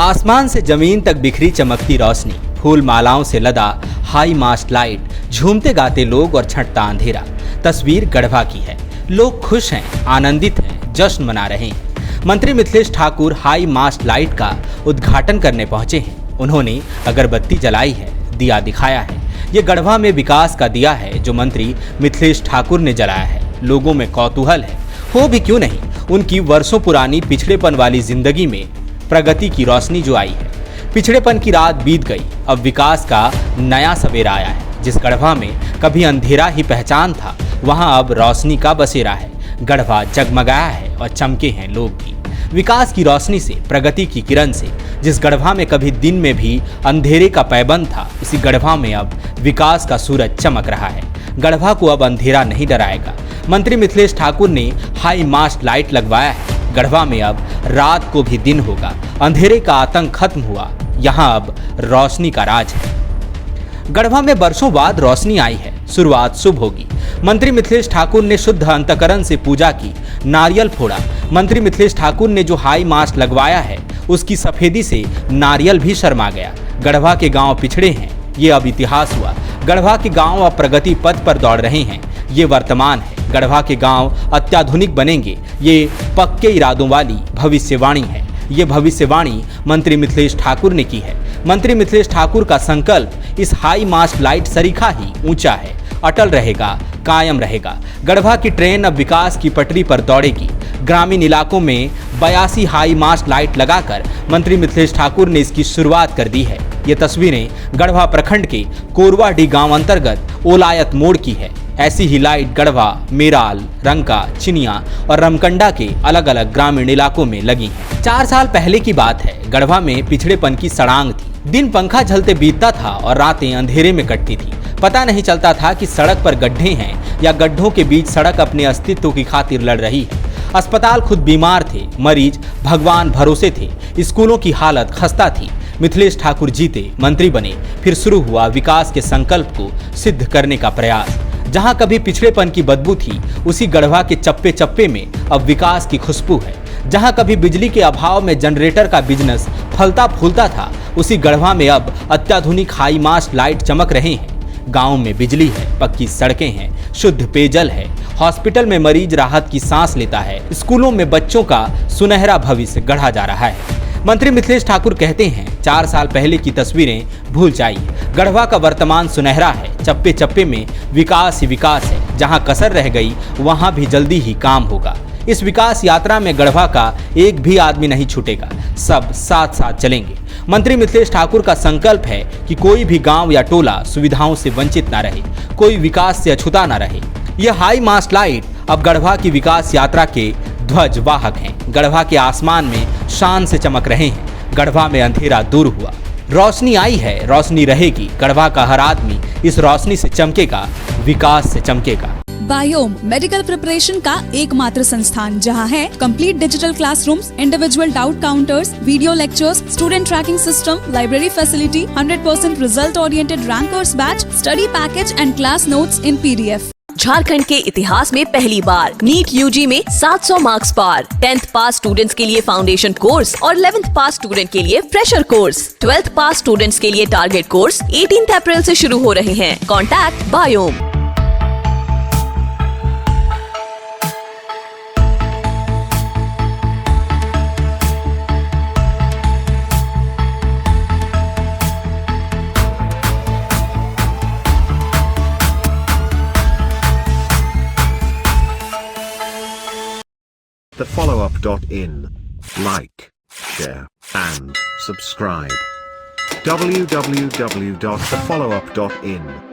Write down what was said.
आसमान से जमीन तक बिखरी चमकती रोशनी, फूल मालाओं से लदा हाई मास्ट लाइट, झूमते गाते लोग और छंटता अंधेरा। तस्वीर गढ़वा की है। लोग खुश हैं, आनंदित हैं, जश्न मना रहे हैं। मंत्री Mithilesh Thakur high mast light का उद्घाटन करने पहुंचे हैं। उन्होंने अगरबत्ती जलाई है, दिया दिखाया है। ये गढ़वा में विकास का दिया है जो मंत्री मिथिलेश ठाकुर ने जलाया है। लोगों में कौतूहल है, हो भी क्यों नहीं, उनकी वर्षों पुरानी पिछड़ेपन वाली जिंदगी में प्रगति की रोशनी जो आई है। पिछड़ेपन की रात बीत गई, अब विकास का नया सवेरा आया है। जिस गढ़वा में कभी अंधेरा ही पहचान था, वहां अब रोशनी का बसेरा है। गढ़वा जगमगाया है और चमके हैं लोग भी। विकास की रोशनी से, प्रगति की किरण से, जिस गढ़वा में कभी दिन में भी अंधेरे का पैबंद था, उसी गढ़वा में अब विकास का सूरज चमक रहा है। गढ़वा को अब अंधेरा नहीं डराएगा। मंत्री मिथिलेश ठाकुर ने हाई मास्ट लाइट लगवाया है। गढ़वा में अब रात को भी दिन होगा। अंधेरे का आतंक खत्म हुआ, यहाँ अब रोशनी का राज है। गढ़वा में बरसों बाद रोशनी आई है, शुरुआत शुभ होगी। मंत्री मिथिलेश ठाकुर ने शुद्ध अंतकरण से पूजा की, नारियल फोड़ा। मंत्री मिथिलेश ठाकुर ने जो हाई मास्ट लगवाया है, उसकी सफेदी से नारियल भी शर्मा गया। गढ़वा के गांव पिछड़े हैं, ये अब इतिहास हुआ। गढ़वा के गांव अब प्रगति पथ पर दौड़ रहे हैं, ये वर्तमान है। गढ़वा के गांव अत्याधुनिक बनेंगे, ये पक्के इरादों वाली भविष्यवाणी है। ये भविष्यवाणी मंत्री मिथिलेश ठाकुर ने की है। मंत्री मिथिलेश ठाकुर का संकल्प इस हाई मास्ट लाइट सरीखा ही ऊंचा है, अटल रहेगा, कायम रहेगा। गढ़वा की ट्रेन अब विकास की पटरी पर दौड़ेगी। ग्रामीण इलाकों में 82 हाई मास्ट लाइट लगाकर मंत्री मिथिलेश ठाकुर ने इसकी शुरुआत कर दी है। ये तस्वीरें गढ़वा प्रखंड के कोरवाडी गांव अंतर्गत ओलायत मोड़ की है। ऐसी ही लाइट गढ़वा, मेराल, रंका, चिनिया और रमकंडा के अलग अलग ग्रामीण इलाकों में लगी हैं। 4 साल पहले की बात है। गढ़वा में पिछड़ेपन की सड़ांग थी। दिन पंखा झलते बीतता था और रातें अंधेरे में कटती थी। पता नहीं चलता था कि सड़क पर गड्ढे हैं या गड्ढों के बीच सड़क अपने अस्तित्व की खातिर लड़ रही है। अस्पताल खुद बीमार थे, मरीज भगवान भरोसे थे, स्कूलों की हालत खस्ता थी। मिथिलेश ठाकुर जीते, मंत्री बने, फिर शुरू हुआ विकास के संकल्प को सिद्ध करने का प्रयास। जहां कभी पिछड़ेपन की बदबू थी, उसी गढ़वा के चप्पे चप्पे में अब विकास की खुशबू है। जहां कभी बिजली के अभाव में जनरेटर का बिजनेस फलता फूलता था, उसी गढ़वा में अब अत्याधुनिक हाई मास्ट लाइट चमक रहे हैं। गांव में बिजली है, पक्की सड़कें हैं, शुद्ध पेयजल है। हॉस्पिटल में मरीज राहत की सांस लेता है। स्कूलों में बच्चों का सुनहरा भविष्य गढ़ा जा रहा है। मंत्री मिथिलेश ठाकुर कहते हैं, 4 साल पहले की तस्वीरें भूल जाइए। गढ़वा का वर्तमान सुनहरा है। चप्पे चप्पे में विकास ही विकास है। जहां कसर रह गई, वहां भी जल्दी ही काम होगा। इस विकास यात्रा में गढ़वा का एक भी आदमी नहीं छूटेगा, सब साथ साथ चलेंगे। मंत्री मिथिलेश ठाकुर का संकल्प है कि कोई भी गांव या टोला सुविधाओं से वंचित न रहे, कोई विकास से अछूता न रहे। यह हाई मास्ट लाइट अब गढ़वा की विकास यात्रा के ध्वज वाहक हैं। गढ़वा के आसमान में शान से चमक रहे हैं। गढ़वा में अंधेरा दूर हुआ, रोशनी आई है, रोशनी रहेगी। गढ़वा का हर आदमी इस रोशनी से चमकेगा, विकास से चमकेगा। बायोम मेडिकल प्रिपरेशन का एकमात्र संस्थान जहां है complete digital classrooms, individual doubt counters, video lectures, student tracking system, library facility, 100% result oriented rankers batch, study package and class notes in PDF। Jharkhand के इतिहास में पहली बार नीट UG में 700 मार्क्स पार। 10th पास स्टूडेंट्स के लिए फाउंडेशन कोर्स और 11th पास student के लिए फ्रेशर कोर्स। 12th पास स्टूडेंट्स के लिए टारगेट कोर्स 18 अप्रैल से शुरू हो रहे हैं। Contact biome. thefollowup.in. Like, share, and subscribe. www.thefollowup.in